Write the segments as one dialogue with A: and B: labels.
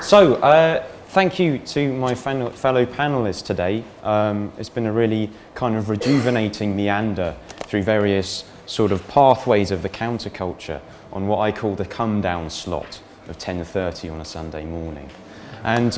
A: Thank you to my fellow panelists today. It's been a really kind of rejuvenating meander through various sort of pathways of the counterculture on what I call the come-down slot of 10:30 on a Sunday morning. And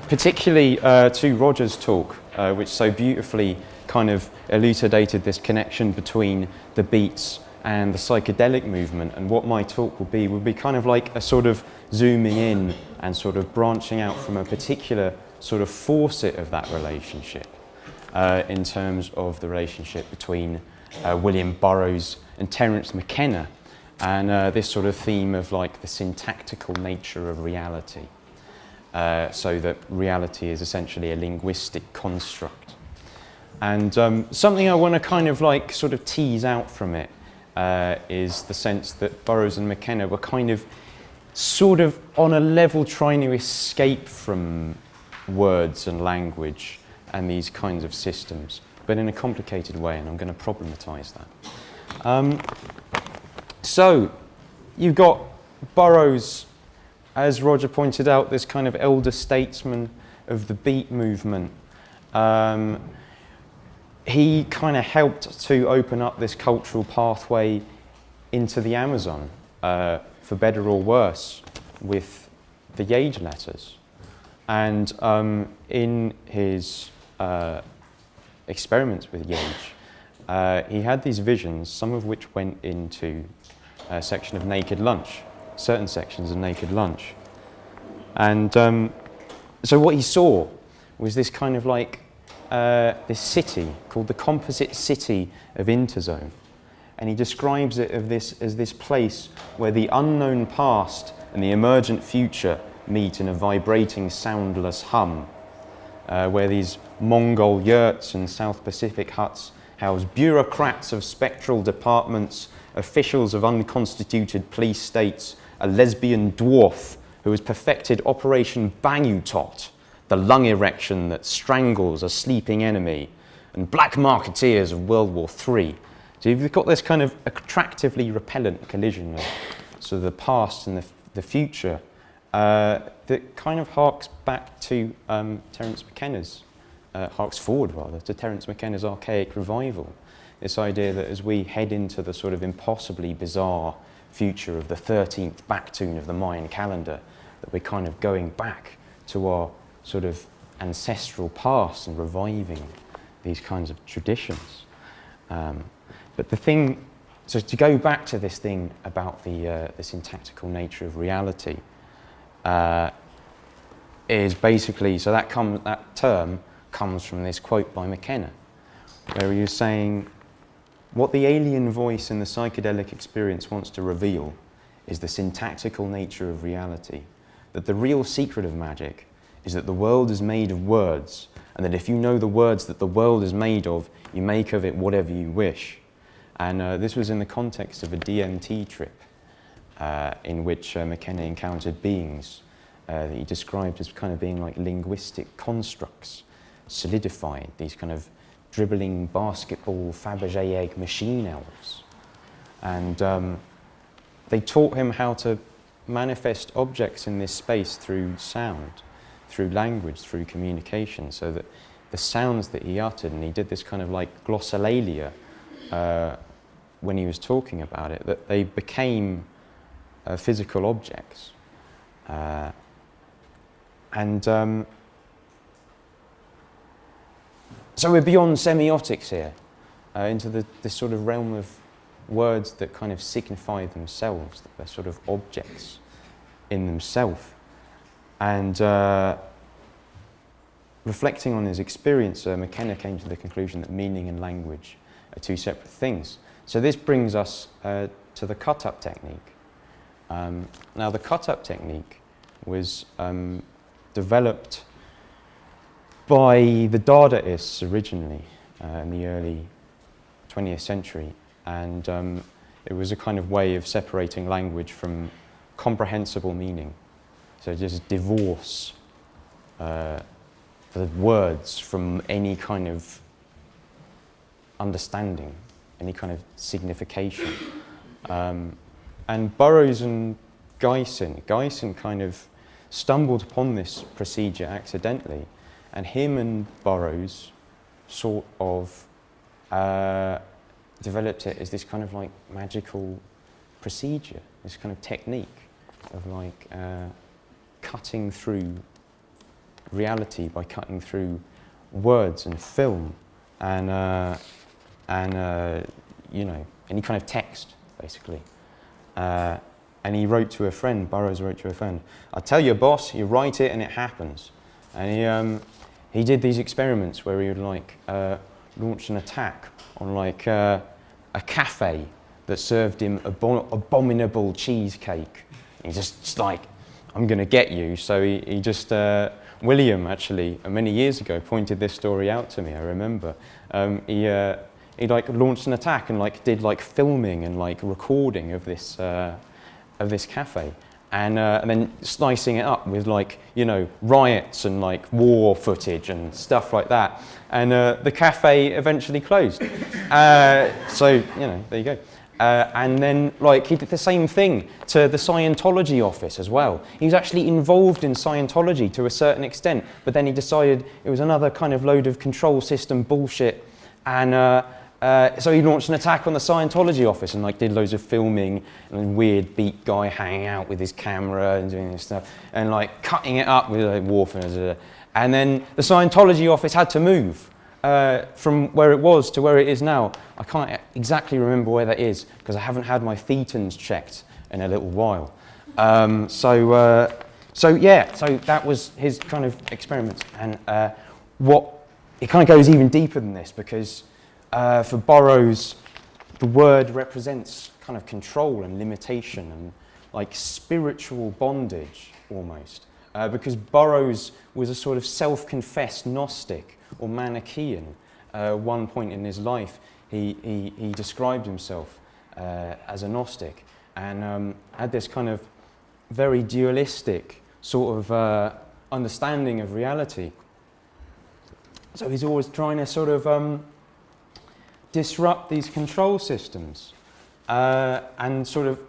A: particularly to Roger's talk, which so beautifully kind of elucidated this connection between the beats and the psychedelic movement, and what my talk will be kind of like a sort of zooming in and sort of branching out from a particular sort of faucet of that relationship in terms of the relationship between William Burroughs and Terence McKenna, and this sort of theme of like the syntactical nature of reality, so that reality is essentially a linguistic construct. And something I want to kind of like sort of tease out from it is the sense that Burroughs and McKenna were kind of sort of on a level trying to escape from words and language and these kinds of systems, but in a complicated way, and I'm going to problematize that. So you've got Burroughs, as Roger pointed out, this kind of elder statesman of the beat movement. He kind of helped to open up this cultural pathway into the Amazon, for better or worse, with the Yage letters. And in his experiments with Yage, he had these visions, some of which went into a section of Naked Lunch, certain sections of Naked Lunch. And so what he saw was this kind of like this city called the Composite city of Interzone, and he describes it as this place where the unknown past and the emergent future meet in a vibrating, soundless hum, where these Mongol yurts and South Pacific huts house bureaucrats of spectral departments, officials of unconstituted police states, a lesbian dwarf who has perfected Operation Bang-U-Tot, the lung erection that strangles a sleeping enemy, and black marketeers of World War III. So you've got this kind of attractively repellent collision of sort of the past and the future that kind of harks back to Terence McKenna's, harks forward rather, to Terence McKenna's archaic revival. This idea that as we head into the sort of impossibly bizarre future of the 13th backtune of the Mayan calendar, that we're kind of going back to our sort of ancestral past and reviving these kinds of traditions. But the thing, so to go back to this thing about the syntactical nature of reality, is basically, so that term comes from this quote by McKenna, where he was saying, what the alien voice in the psychedelic experience wants to reveal is the syntactical nature of reality, that the real secret of magic is that the world is made of words, and that if you know the words that the world is made of, you make of it whatever you wish. And this was in the context of a DMT trip in which McKenna encountered beings that he described as kind of being like linguistic constructs, solidified, these kind of dribbling basketball Fabergé egg machine elves. And they taught him how to manifest objects in this space through sound, through language, through communication, so that the sounds that he uttered, and he did this kind of like glossolalia when he was talking about it, that they became physical objects. So we're beyond semiotics here, into this sort of realm of words that kind of signify themselves, that they're sort of objects in themselves. And reflecting on his experience, McKenna came to the conclusion that meaning and language are two separate things. So this brings us to the cut-up technique. Now, the cut-up technique was developed by the Dadaists originally in the early 20th century, and it was a kind of way of separating language from comprehensible meaning. So just divorce the words from any kind of understanding, any kind of signification. And Burroughs and Geisen kind of stumbled upon this procedure accidentally, and him and Burroughs sort of developed it as this kind of like magical procedure, this kind of technique of like cutting through reality by cutting through words and film and you know, any kind of text, basically. And he wrote to a friend, Burroughs wrote to a friend, "I tell you, boss, you write it and it happens." And he did these experiments where he would like launch an attack on like a cafe that served him abominable cheesecake. He's just like, "I'm going to get you." So he just, William actually, many years ago, pointed this story out to me, I remember. He like launched an attack and like did like filming and like recording of this cafe. And then slicing it up with like, you know, riots and like war footage and stuff like that. And the cafe eventually closed. So, you know, there you go. And then like he did the same thing to the Scientology office as well. He was actually involved in Scientology to a certain extent, but then he decided it was another kind of load of control system bullshit. And so he launched an attack on the Scientology office and like did loads of filming and a weird beat guy hanging out with his camera and doing this stuff and like cutting it up with like warfare. And then the Scientology office had to move from where it was to where it is now. I can't exactly remember where that is because I haven't had my thetans checked in a little while. So that was his kind of experiments. And it kind of goes even deeper than this because for Burroughs, the word represents kind of control and limitation and like spiritual bondage almost. Because Burroughs was a sort of self-confessed Gnostic or Manichaean. One point in his life, he described himself as a Gnostic and had this kind of very dualistic sort of understanding of reality. So he's always trying to sort of disrupt these control systems and sort of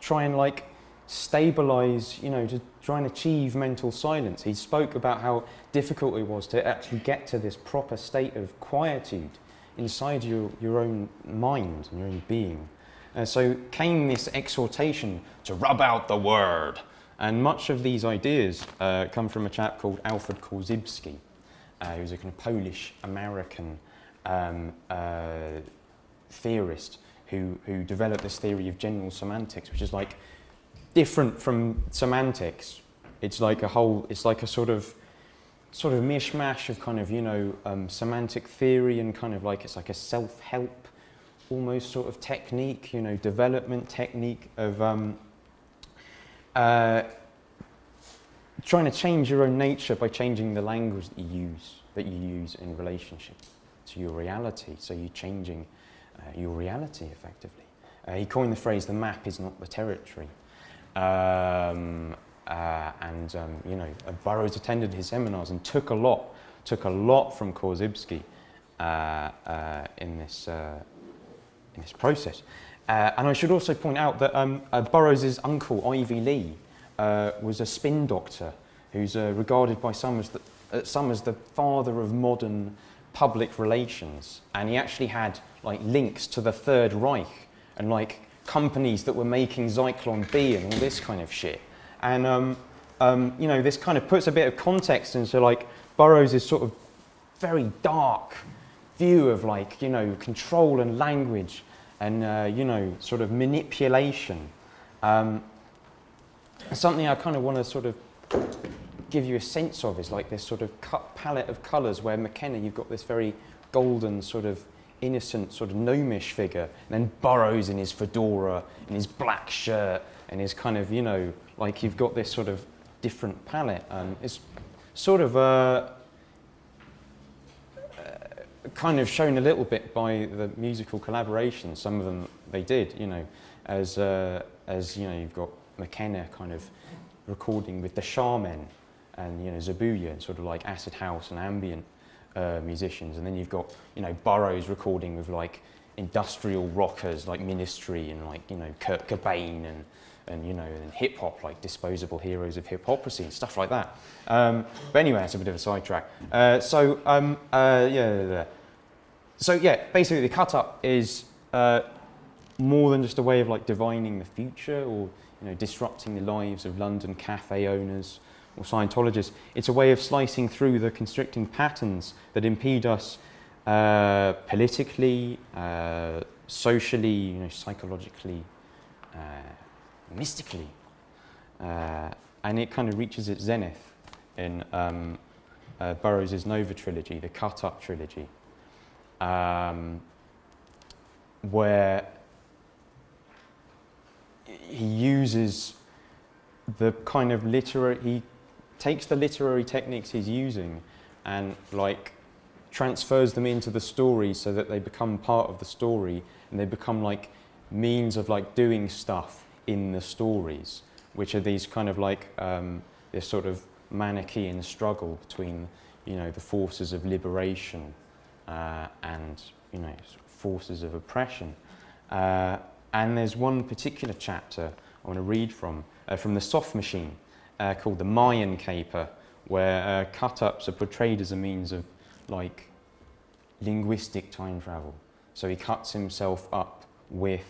A: try and like stabilize, you know, to try and achieve mental silence. He spoke about how difficult it was to actually get to this proper state of quietude inside your own mind and your own being. So came this exhortation to rub out the word. And much of these ideas come from a chap called Alfred Korzybski, who's a kind of Polish-American theorist who developed this theory of general semantics, which is like different from semantics. It's like a sort of mishmash of kind of, you know, semantic theory and kind of like, it's like a self-help almost sort of technique, you know, development technique of trying to change your own nature by changing the language that you use in relationship to your reality. So you're changing your reality effectively. He coined the phrase, "the map is not the territory." You know, Burroughs attended his seminars and took a lot from Korzybski in this process. And I should also point out that Burroughs' uncle, Ivy Lee, was a spin doctor who's regarded by some as the father of modern public relations. And he actually had like links to the Third Reich and like companies that were making Zyklon B and all this kind of shit. And you know, this kind of puts a bit of context into like Burroughs' sort of very dark view of like, you know, control and language and you know, sort of manipulation. Something I kind of want to sort of give you a sense of is like this sort of palette of colours where McKenna, you've got this very golden sort of innocent sort of gnomish figure, and then Burroughs in his fedora and his black shirt and his kind of, you know, like you've got this sort of different palette. It's sort of kind of shown a little bit by the musical collaborations. Some of them they did, you know, as you know, you've got McKenna kind of recording with the Shaman and, you know, Zabuya and sort of like acid house and ambient musicians, and then you've got, you know, Burroughs recording with like industrial rockers like Ministry and like, you know, Kurt Cobain and and hip hop, like disposable heroes of hypocrisy and stuff like that. But anyway, that's a bit of a sidetrack. So basically the cut up is more than just a way of like divining the future or disrupting the lives of London cafe owners or Scientologists. It's a way of slicing through the constricting patterns that impede us politically, socially, psychologically, mystically, and it kind of reaches its zenith in Burroughs' Nova trilogy, the Cut Up trilogy, where he uses the kind of he takes the literary techniques he's using and like transfers them into the story so that they become part of the story and they become like means of like doing stuff in the stories, which are these kind of like this sort of Manichaean struggle between the forces of liberation and forces of oppression. And there's one particular chapter I want to read from the Soft Machine called the Mayan Caper, where cut-ups are portrayed as a means of like linguistic time travel. So he cuts himself up with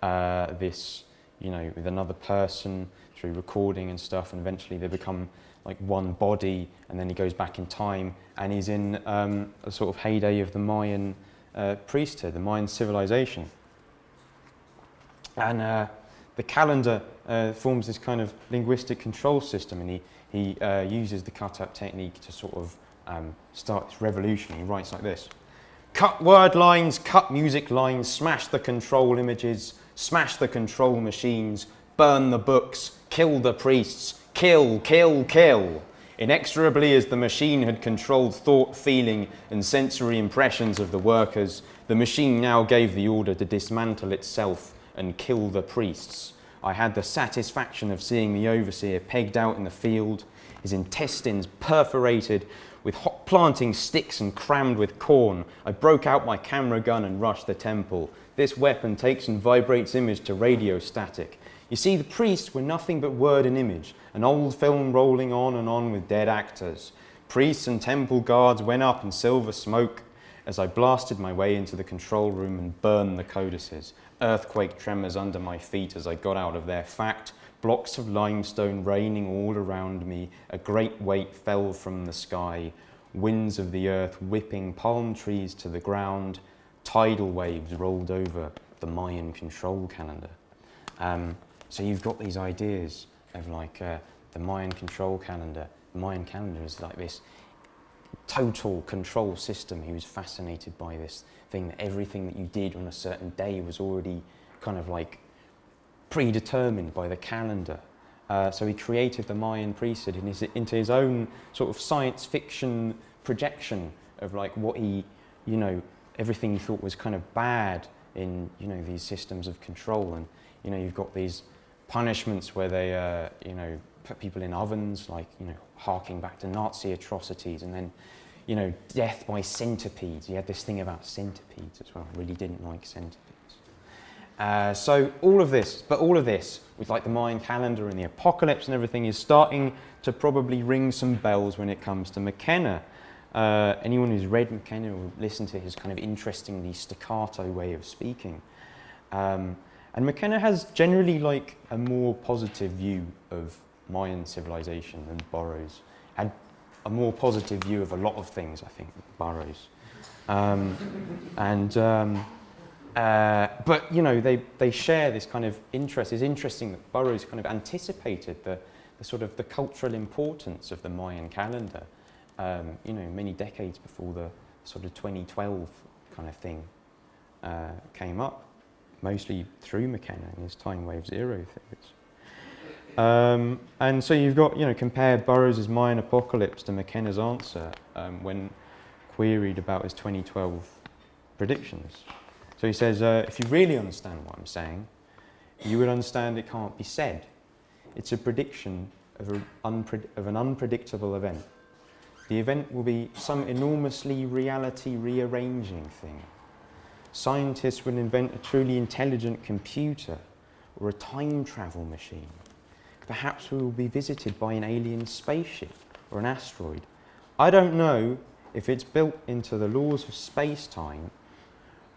A: this, with another person through recording and stuff, and eventually they become like one body, and then he goes back in time, and he's in a sort of heyday of the Mayan priesthood, the Mayan civilization. And the calendar forms this kind of linguistic control system, and he uses the cut-up technique to sort of start this revolution. He writes like this: cut word lines, cut music lines, smash the control images, smash the control machines, burn the books, kill the priests, kill, kill, kill. Inexorably as the machine had controlled thought, feeling, and sensory impressions of the workers, the machine now gave the order to dismantle itself and kill the priests. I had the satisfaction of seeing the overseer pegged out in the field, his intestines perforated with hot planting sticks and crammed with corn. I broke out my camera gun and rushed the temple. This weapon takes and vibrates image to radio static. You see, the priests were nothing but word and image, an old film rolling on and on with dead actors. Priests and temple guards went up in silver smoke as I blasted my way into the control room and burned the codices. Earthquake tremors under my feet as I got out of there. Fact, blocks of limestone raining all around me. A great weight fell from the sky. Winds of the earth whipping palm trees to the ground. Tidal waves rolled over the Mayan control calendar. So you've got these ideas of like the Mayan control calendar. The Mayan calendar is like this total control system. He was fascinated by this thing that everything that you did on a certain day was already kind of like predetermined by the calendar. So he created the Mayan priesthood into his own sort of science fiction projection of like what he, everything he thought was kind of bad in, these systems of control. And, you've got these punishments where they, put people in ovens, like, harking back to Nazi atrocities, and then, death by centipedes. He had this thing about centipedes as well. I really didn't like centipedes. So all of this with like the Mayan calendar and the apocalypse and everything is starting to probably ring some bells when it comes to McKenna. Anyone who's read McKenna will listen to his kind of interestingly staccato way of speaking. And McKenna has generally like a more positive view of Mayan civilization than Burroughs. Had a more positive view of a lot of things, I think, than Burroughs. But they share this kind of interest. It's interesting that Burroughs kind of anticipated the sort of the cultural importance of the Mayan calendar, many decades before the sort of 2012 kind of thing came up, mostly through McKenna and his time wave zero theories. And so you've got, compared Burroughs' Mayan apocalypse to McKenna's answer when queried about his 2012 predictions. So he says, if you really understand what I'm saying, you would understand it can't be said. It's a prediction of an unpredictable event. The event will be some enormously reality-rearranging thing. Scientists will invent a truly intelligent computer or a time travel machine. Perhaps we will be visited by an alien spaceship or an asteroid. I don't know if it's built into the laws of space-time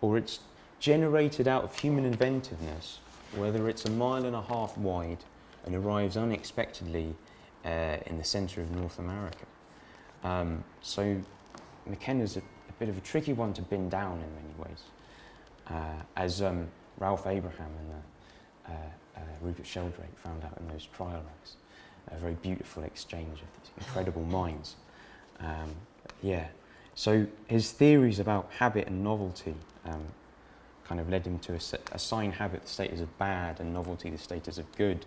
A: or it's generated out of human inventiveness, whether it's 1.5 miles wide and arrives unexpectedly in the centre of North America. So McKenna's a bit of a tricky one to pin down in many ways, as Ralph Abraham and Rupert Sheldrake found out in those trial logs. A very beautiful exchange of these incredible minds. Yeah, so his theories about habit and novelty kind of led him to assign habit the status of bad and novelty the status of good.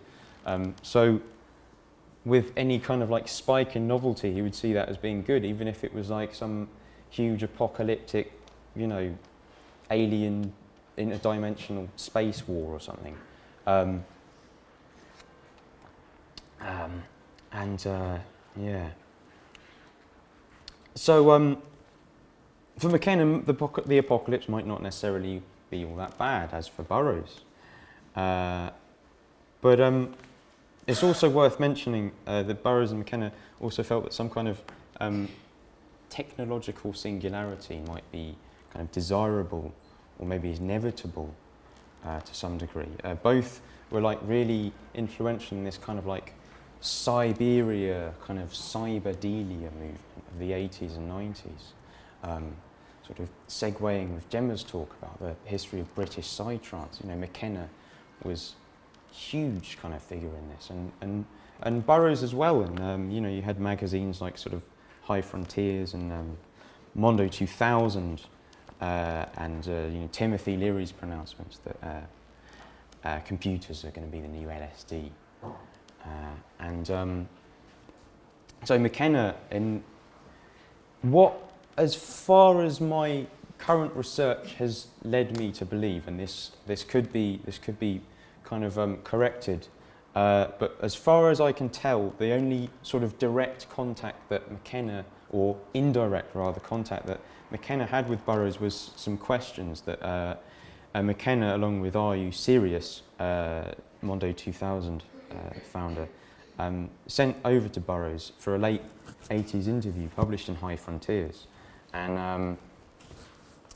A: So with any kind of like spike in novelty, he would see that as being good, even if it was like some huge apocalyptic, you know, alien interdimensional space war or something. Yeah. So for McKenna, the apocalypse might not necessarily be all that bad, as for Burroughs. But it's also worth mentioning that Burroughs and McKenna also felt that some kind of technological singularity might be kind of desirable or maybe inevitable to some degree. Both were like really influential in this kind of like Siberia, kind of cyberdelia movement of the 80s and 90s. Sort of segueing with Gemma's talk about the history of British psytrance. You know, McKenna was a huge kind of figure in this, and Burroughs as well. And you know, you had magazines like sort of High Frontiers and Mondo 2000, and you know, Timothy Leary's pronouncements that computers are going to be the new LSD. So McKenna, in what, as far as my current research has led me to believe, and this could be kind of corrected, but as far as I can tell, the only sort of direct contact that McKenna, or indirect rather, contact that McKenna had with Burroughs was some questions that McKenna, along with Are You Serious, Mondo 2000 founder, sent over to Burroughs for a late 80s interview published in High Frontiers. And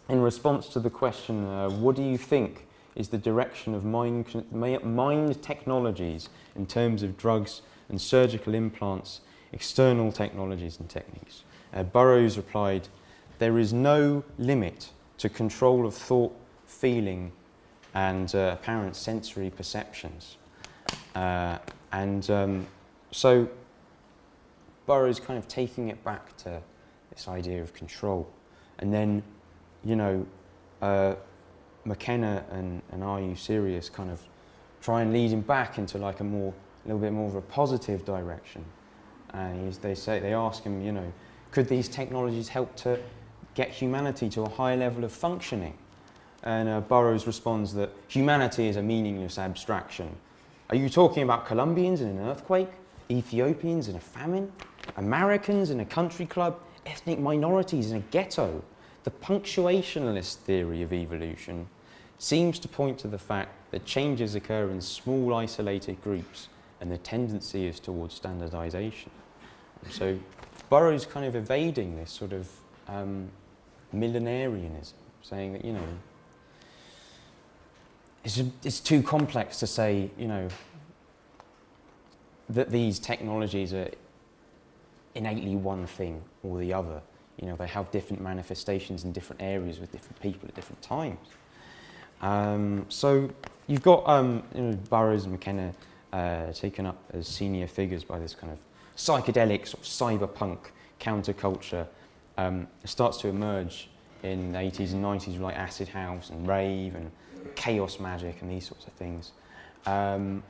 A: in response to the question, what do you think is the direction of mind technologies in terms of drugs and surgical implants, external technologies and techniques? Burroughs replied, there is no limit to control of thought, feeling, and apparent sensory perceptions. So Burroughs kind of taking it back to this idea of control. And then, you know, McKenna and Are You Serious kind of try and lead him back into like a little bit more of a positive direction. And they ask him, you know, could these technologies help to get humanity to a higher level of functioning? And Burroughs responds that humanity is a meaningless abstraction. Are you talking about Colombians in an earthquake, Ethiopians in a famine, Americans in a country club, ethnic minorities in a ghetto? The punctuationalist theory of evolution seems to point to the fact that changes occur in small isolated groups and the tendency is towards standardization. So Burroughs kind of evading this sort of millenarianism, saying that, you know, it's too complex to say, you know, that these technologies are innately one thing or the other. You know, they have different manifestations in different areas with different people at different times. So you've got you know, Burroughs and McKenna taken up as senior figures by this kind of psychedelic sort of cyberpunk counterculture. It starts to emerge in the 80s and 90s with like acid house and rave and chaos magic and these sorts of things. And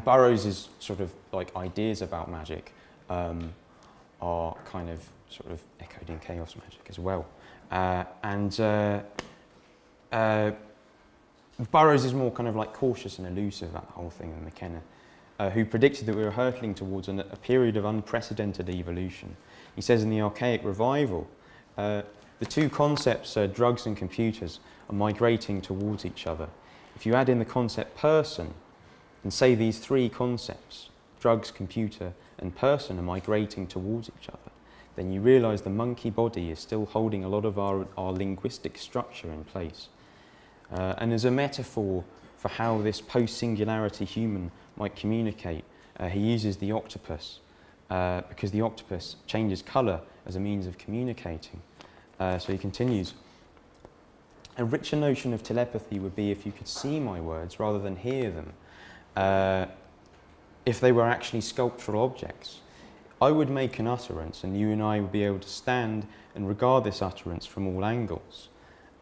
A: Burroughs' sort of like ideas about magic are kind of sort of echoed in chaos magic as well. Burroughs is more kind of like cautious and elusive about the whole thing than McKenna, who predicted that we were hurtling towards a period of unprecedented evolution. He says in The Archaic Revival, the two concepts, drugs and computers, are migrating towards each other. if you add in the concept person and say these three concepts, drugs, computer, and person, are migrating towards each other, then you realise the monkey body is still holding a lot of our linguistic structure in place. And as a metaphor for how this post-singularity human might communicate, he uses the octopus, because the octopus changes colour as a means of communicating. So he continues, a richer notion of telepathy would be if you could see my words rather than hear them, if they were actually sculptural objects. I would make an utterance and you and I would be able to stand and regard this utterance from all angles.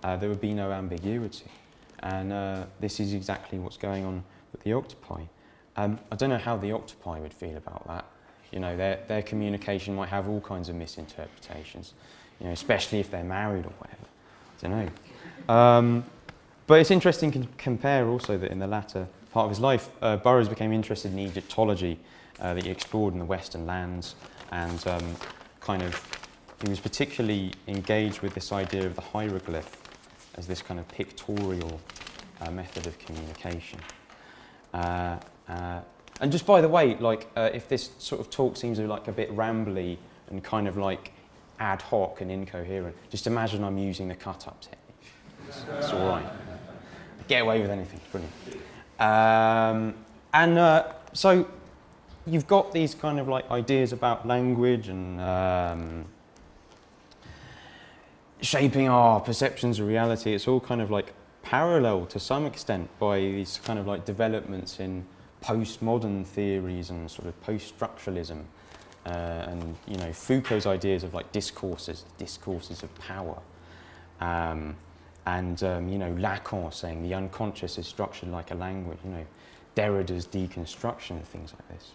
A: There would be no ambiguity. And this is exactly what's going on with the octopi. I don't know how the octopi would feel about that. You know, their communication might have all kinds of misinterpretations, you know, especially if they're married or whatever. I don't know. But it's interesting to compare also that in the latter part of his life, Burroughs became interested in Egyptology that he explored in the Western lands, and he was particularly engaged with this idea of the hieroglyph as this kind of pictorial method of communication. And just by the way, if this sort of talk seems like a bit rambly and kind of like ad hoc and incoherent, just imagine I'm using the cut-up technique. It's all right. Get away with anything. Brilliant. So you've got these kind of like ideas about language and shaping our perceptions of reality. It's all kind of like parallel to some extent by these kind of like developments in postmodern theories and sort of post-structuralism, and you know, Foucault's ideas of like discourses of power, and you know, Lacan saying the unconscious is structured like a language, you know, Derrida's deconstruction and things like this.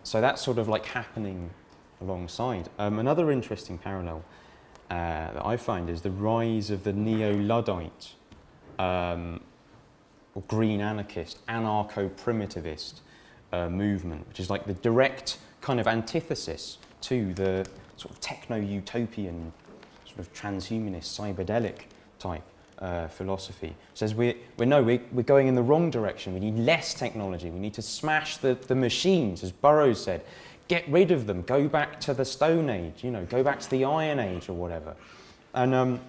A: So that's sort of like happening alongside. Another interesting parallel that I find is the rise of the neo-Luddite or green anarchist, anarcho-primitivist movement, which is like the direct kind of antithesis to the sort of techno-utopian, sort of transhumanist, cyberdelic type philosophy. It says we're going in the wrong direction. We need less technology. We need to smash the machines, as Burroughs said. Get rid of them. Go back to the Stone Age. You know, go back to the Iron Age or whatever. And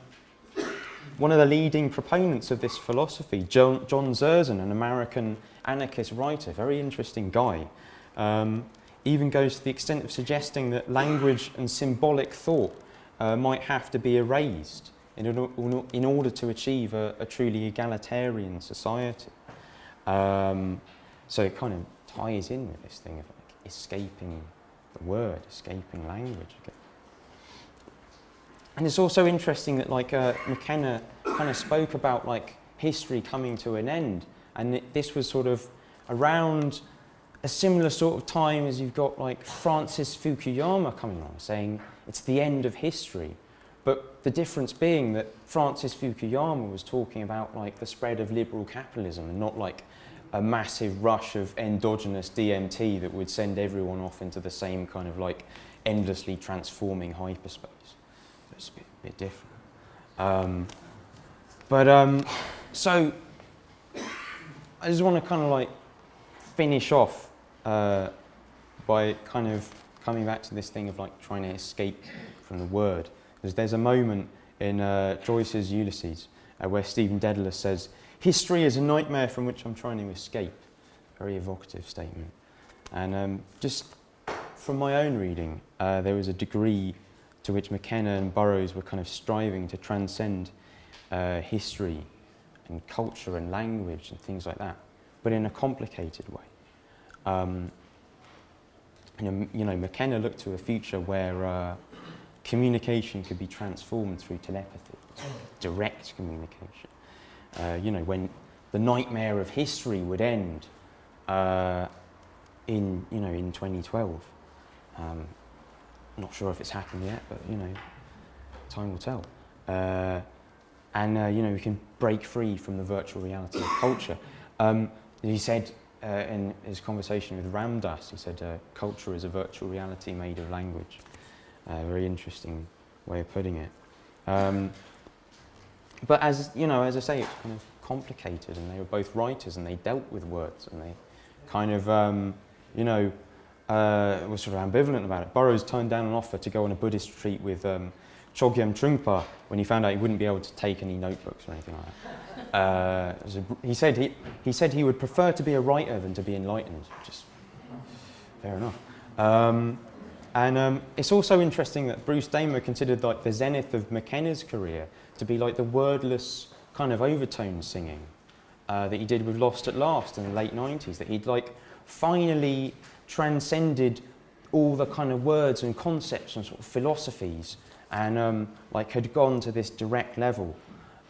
A: one of the leading proponents of this philosophy, John Zerzan, an American anarchist writer, very interesting guy, even goes to the extent of suggesting that language and symbolic thought might have to be erased in order to achieve a truly egalitarian society. So it kind of ties in with this thing of like escaping the word, escaping language again. And it's also interesting that like McKenna kind of spoke about like history coming to an end, and this was sort of around a similar sort of time as you've got like Francis Fukuyama coming on saying it's the end of history. But the difference being that Francis Fukuyama was talking about like the spread of liberal capitalism and not like a massive rush of endogenous DMT that would send everyone off into the same kind of like endlessly transforming hyperspace. It's a bit different. So I just want to kind of like finish off by kind of coming back to this thing of like trying to escape from the word. Because there's a moment in Joyce's Ulysses where Stephen Dedalus says, "History is a nightmare from which I'm trying to escape." Very evocative statement. And just from my own reading, there was a degree to which McKenna and Burroughs were kind of striving to transcend history and culture and language and things like that, but in a complicated way. You know, McKenna looked to a future where communication could be transformed through telepathy, direct communication. You know, when the nightmare of history would end in 2012. Not sure if it's happened yet, but you know, time will tell. You know, we can break free from the virtual reality of culture. He said in his conversation with Ramdas, he said, culture is a virtual reality made of language. Very interesting way of putting it. But as you know, as I say, it's kind of complicated, and they were both writers, and they dealt with words, and they kind of, you know, were sort of ambivalent about it. Burroughs turned down an offer to go on a Buddhist retreat with Chogyam Trungpa when he found out he wouldn't be able to take any notebooks or anything like that. He said he would prefer to be a writer than to be enlightened, which is fair enough. It's also interesting that Bruce Damer considered like the zenith of McKenna's career to be like the wordless kind of overtone singing that he did with Lost at Last in the late 90s, that he'd like finally transcended all the kind of words and concepts and sort of philosophies, and like had gone to this direct level.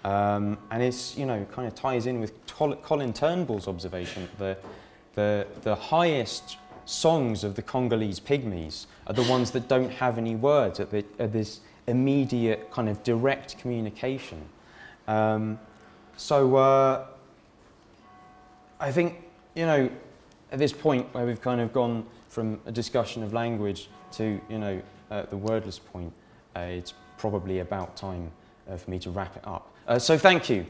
A: And it's, you know, kind of ties in with Colin Turnbull's observation that the highest songs of the Congolese pygmies are the ones that don't have any words, at this immediate kind of direct communication. So I think, you know, at this point where we've kind of gone from a discussion of language to, you know, the wordless point, it's probably about time for me to wrap it up. So thank you.